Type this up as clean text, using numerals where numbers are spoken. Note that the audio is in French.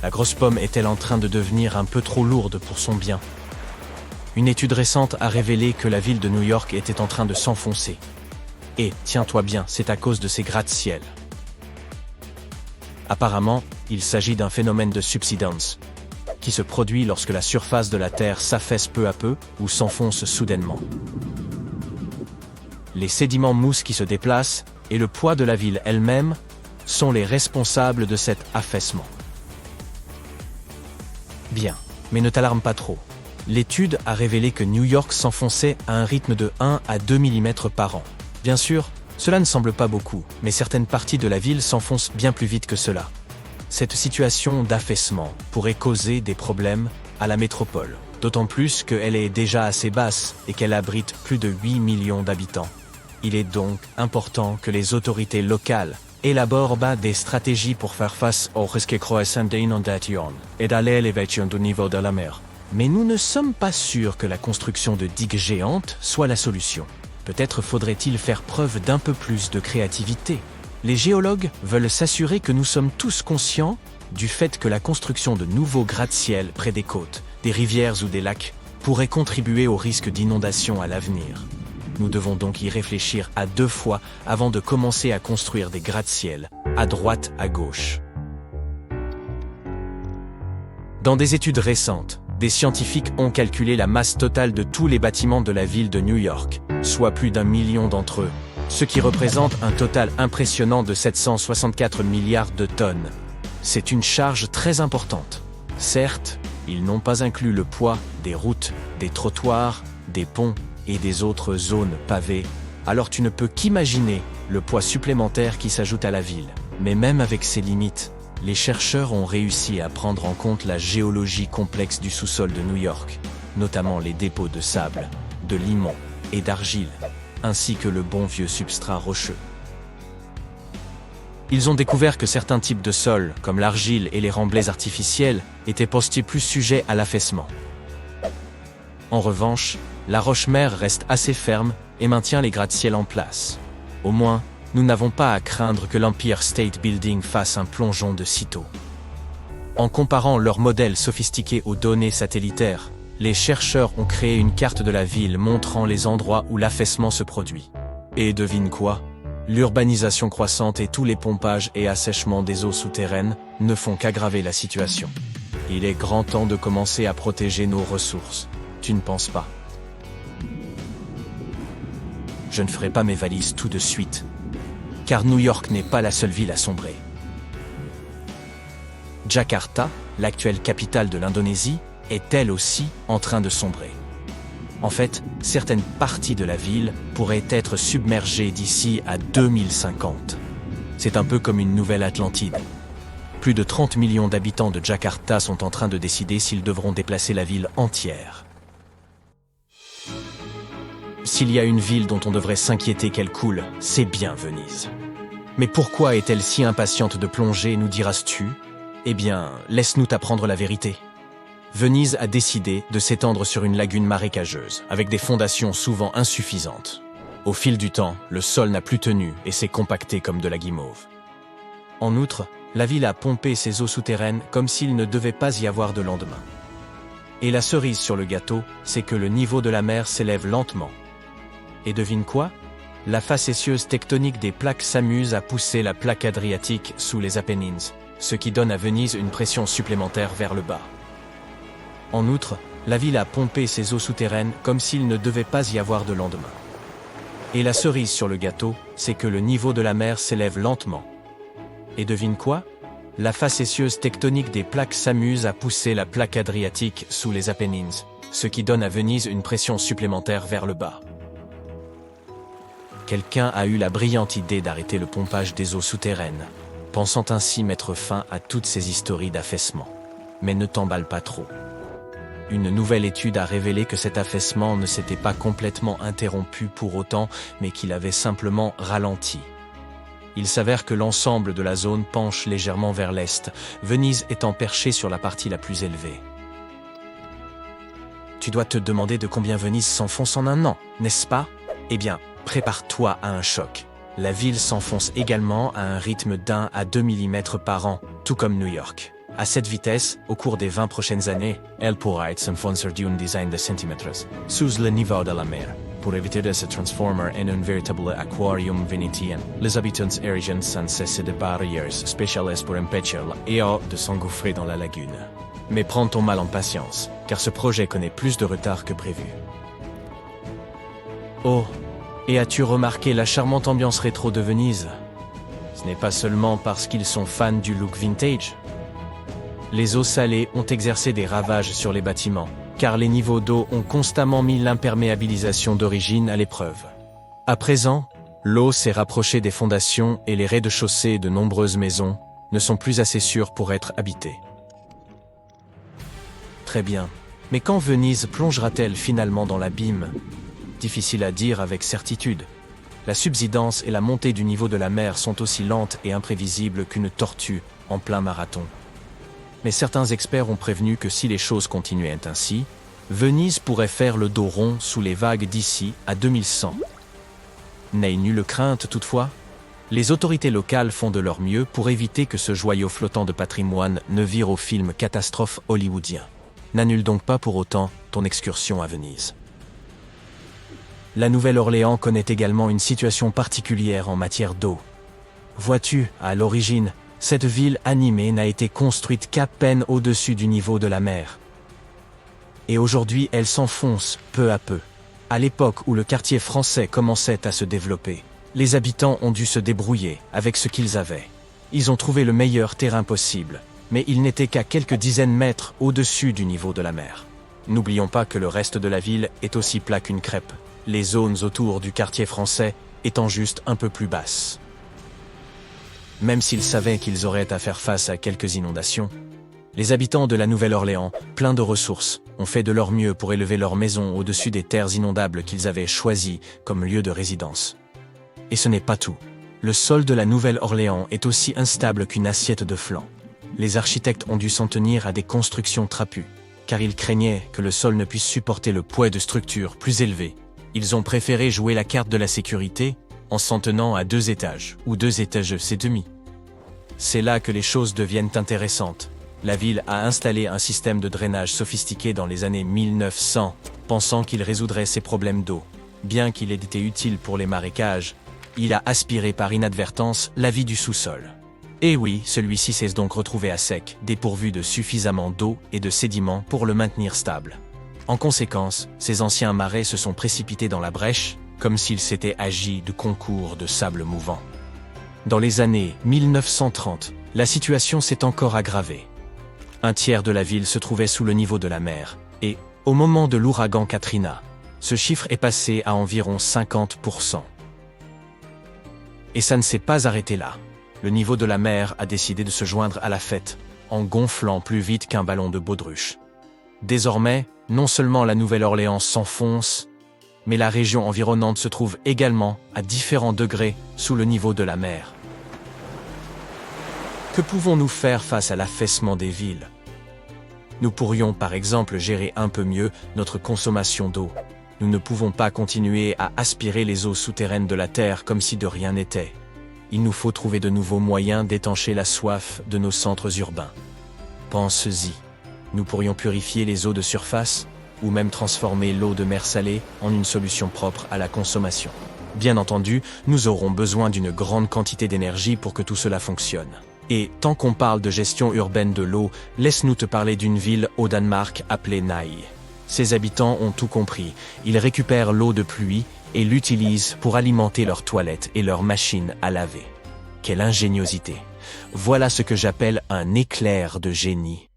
La grosse pomme est-elle en train de devenir un peu trop lourde pour son bien? Une étude récente a révélé que la ville de New York était en train de s'enfoncer. Et, tiens-toi bien, c'est à cause de ces gratte-ciel. Apparemment, il s'agit d'un phénomène de subsidence, qui se produit lorsque la surface de la Terre s'affaisse peu à peu ou s'enfonce soudainement. Les sédiments mousse qui se déplacent et le poids de la ville elle-même sont les responsables de cet affaissement. Bien, mais ne t'alarme pas trop. L'étude a révélé que New York s'enfonçait à un rythme de 1 à 2 mm par an. Bien sûr, cela ne semble pas beaucoup, mais certaines parties de la ville s'enfoncent bien plus vite que cela. Cette situation d'affaissement pourrait causer des problèmes à la métropole, d'autant plus qu'elle est déjà assez basse et qu'elle abrite plus de 8 millions d'habitants. Il est donc important que les autorités locales élaborent des stratégies pour faire face au risque croissant d'inondation et à l'élévation du niveau de la mer. Mais nous ne sommes pas sûrs que la construction de digues géantes soit la solution. Peut-être faudrait-il faire preuve d'un peu plus de créativité. Les géologues veulent s'assurer que nous sommes tous conscients du fait que la construction de nouveaux gratte-ciel près des côtes, des rivières ou des lacs pourrait contribuer au risque d'inondation à l'avenir. Nous devons donc y réfléchir à 2 fois avant de commencer à construire des gratte-ciel, à droite, à gauche. Dans des études récentes, des scientifiques ont calculé la masse totale de tous les bâtiments de la ville de New York, soit plus d'1 million d'entre eux, ce qui représente un total impressionnant de 764 milliards de tonnes. C'est une charge très importante. Certes, ils n'ont pas inclus le poids des routes, des trottoirs, des ponts et des autres zones pavées, alors tu ne peux qu'imaginer le poids supplémentaire qui s'ajoute à la ville. Mais même avec ces limites, les chercheurs ont réussi à prendre en compte la géologie complexe du sous-sol de New York, notamment les dépôts de sable, de limon et d'argile, ainsi que le bon vieux substrat rocheux. Ils ont découvert que certains types de sols, comme l'argile et les remblais artificiels, étaient postés plus sujets à l'affaissement. En revanche, la roche-mère reste assez ferme et maintient les gratte-ciel en place. Au moins, nous n'avons pas à craindre que l'Empire State Building fasse un plongeon de sitôt. En comparant leurs modèles sophistiqués aux données satellitaires, les chercheurs ont créé une carte de la ville montrant les endroits où l'affaissement se produit. Et devine quoi? L'urbanisation croissante et tous les pompages et assèchements des eaux souterraines ne font qu'aggraver la situation. Il est grand temps de commencer à protéger nos ressources. Tu ne penses pas? Je ne ferai pas mes valises tout de suite, car New York n'est pas la seule ville à sombrer. Jakarta, l'actuelle capitale de l'Indonésie, est elle aussi en train de sombrer. En fait, certaines parties de la ville pourraient être submergées d'ici à 2050. C'est un peu comme une nouvelle Atlantide. Plus de 30 millions d'habitants de Jakarta sont en train de décider s'ils devront déplacer la ville entière. S'il y a une ville dont on devrait s'inquiéter qu'elle coule, c'est bien Venise. Mais pourquoi est-elle si impatiente de plonger, nous diras-tu? Eh bien, laisse-nous t'apprendre la vérité. Venise a décidé de s'étendre sur une lagune marécageuse, avec des fondations souvent insuffisantes. Au fil du temps, le sol n'a plus tenu et s'est compacté comme de la guimauve. En outre, la ville a pompé ses eaux souterraines comme s'il ne devait pas y avoir de lendemain. Et la cerise sur le gâteau, c'est que le niveau de la mer s'élève lentement. Et devine quoi? La facétieuse tectonique des plaques s'amuse à pousser la plaque adriatique sous les Apennines, ce qui donne à Venise une pression supplémentaire vers le bas. En outre, la ville a pompé ses eaux souterraines comme s'il ne devait pas y avoir de lendemain. Et la cerise sur le gâteau, c'est que le niveau de la mer s'élève lentement. Et devine quoi? La facétieuse tectonique des plaques s'amuse à pousser la plaque adriatique sous les Apennines, ce qui donne à Venise une pression supplémentaire vers le bas. Quelqu'un a eu la brillante idée d'arrêter le pompage des eaux souterraines, pensant ainsi mettre fin à toutes ces histories d'affaissement. Mais ne t'emballe pas trop. Une nouvelle étude a révélé que cet affaissement ne s'était pas complètement interrompu pour autant, mais qu'il avait simplement ralenti. Il s'avère que l'ensemble de la zone penche légèrement vers l'est, Venise étant perchée sur la partie la plus élevée. Tu dois te demander de combien Venise s'enfonce en un an, n'est-ce pas? Eh bien, prépare-toi à un choc. La ville s'enfonce également à un rythme d'1 à 2 mm par an, tout comme New York. À cette vitesse, au cours des 20 prochaines années, elle pourra être sponsor d'un design de centimètres sous le niveau de la mer. Pour éviter de se transformer en un véritable aquarium vénitien, les habitants érigent sans cesse de barrières spéciales pour empêcher l'eau de s'engouffrer dans la lagune. Mais prends ton mal en patience, car ce projet connaît plus de retard que prévu. Oh, et as-tu remarqué la charmante ambiance rétro de Venise? Ce n'est pas seulement parce qu'ils sont fans du look vintage. Les eaux salées ont exercé des ravages sur les bâtiments, car les niveaux d'eau ont constamment mis l'imperméabilisation d'origine à l'épreuve. À présent, l'eau s'est rapprochée des fondations et les rez-de-chaussée de nombreuses maisons ne sont plus assez sûrs pour être habités. Très bien, mais quand Venise plongera-t-elle finalement dans l'abîme? Difficile à dire avec certitude. La subsidence et la montée du niveau de la mer sont aussi lentes et imprévisibles qu'une tortue en plein marathon. Mais certains experts ont prévenu que si les choses continuaient ainsi, Venise pourrait faire le dos rond sous les vagues d'ici à 2100. N'aie nulle crainte toutefois. Les autorités locales font de leur mieux pour éviter que ce joyau flottant de patrimoine ne vire au film catastrophe hollywoodien. N'annule donc pas pour autant ton excursion à Venise. La Nouvelle-Orléans connaît également une situation particulière en matière d'eau. Vois-tu, à l'origine, cette ville animée n'a été construite qu'à peine au-dessus du niveau de la mer. Et aujourd'hui, elle s'enfonce peu à peu. À l'époque où le quartier français commençait à se développer, les habitants ont dû se débrouiller avec ce qu'ils avaient. Ils ont trouvé le meilleur terrain possible, mais ils n'étaient qu'à quelques dizaines de mètres au-dessus du niveau de la mer. N'oublions pas que le reste de la ville est aussi plat qu'une crêpe, les zones autour du quartier français étant juste un peu plus basses. Même s'ils savaient qu'ils auraient à faire face à quelques inondations, les habitants de la Nouvelle-Orléans, pleins de ressources, ont fait de leur mieux pour élever leur maison au-dessus des terres inondables qu'ils avaient choisies comme lieu de résidence. Et ce n'est pas tout. Le sol de la Nouvelle-Orléans est aussi instable qu'une assiette de flan. Les architectes ont dû s'en tenir à des constructions trapues, car ils craignaient que le sol ne puisse supporter le poids de structures plus élevées. Ils ont préféré jouer la carte de la sécurité en s'en tenant à 2 étages, ou 2 étages c'est demi. C'est là que les choses deviennent intéressantes. La ville a installé un système de drainage sophistiqué dans les années 1900, pensant qu'il résoudrait ses problèmes d'eau. Bien qu'il ait été utile pour les marécages, il a aspiré par inadvertance la vie du sous-sol. Et oui, celui-ci s'est donc retrouvé à sec, dépourvu de suffisamment d'eau et de sédiments pour le maintenir stable. En conséquence, ces anciens marais se sont précipités dans la brèche, comme s'il s'était agi de concours de sable mouvant. Dans les années 1930, la situation s'est encore aggravée. Un tiers de la ville se trouvait sous le niveau de la mer, et, au moment de l'ouragan Katrina, ce chiffre est passé à environ 50%. Et ça ne s'est pas arrêté là. Le niveau de la mer a décidé de se joindre à la fête, en gonflant plus vite qu'un ballon de baudruche. Désormais, non seulement la Nouvelle-Orléans s'enfonce, mais la région environnante se trouve également à différents degrés sous le niveau de la mer. Que pouvons-nous faire face à l'affaissement des villes? Nous pourrions par exemple gérer un peu mieux notre consommation d'eau. Nous ne pouvons pas continuer à aspirer les eaux souterraines de la terre comme si de rien n'était. Il nous faut trouver de nouveaux moyens d'étancher la soif de nos centres urbains. Pense-y. Nous pourrions purifier les eaux de surface, ou même transformer l'eau de mer salée en une solution propre à la consommation. Bien entendu, nous aurons besoin d'une grande quantité d'énergie pour que tout cela fonctionne. Et tant qu'on parle de gestion urbaine de l'eau, laisse-nous te parler d'une ville au Danemark appelée Nai. Ses habitants ont tout compris. Ils récupèrent l'eau de pluie et l'utilisent pour alimenter leurs toilettes et leurs machines à laver. Quelle ingéniosité! Voilà ce que j'appelle un éclair de génie.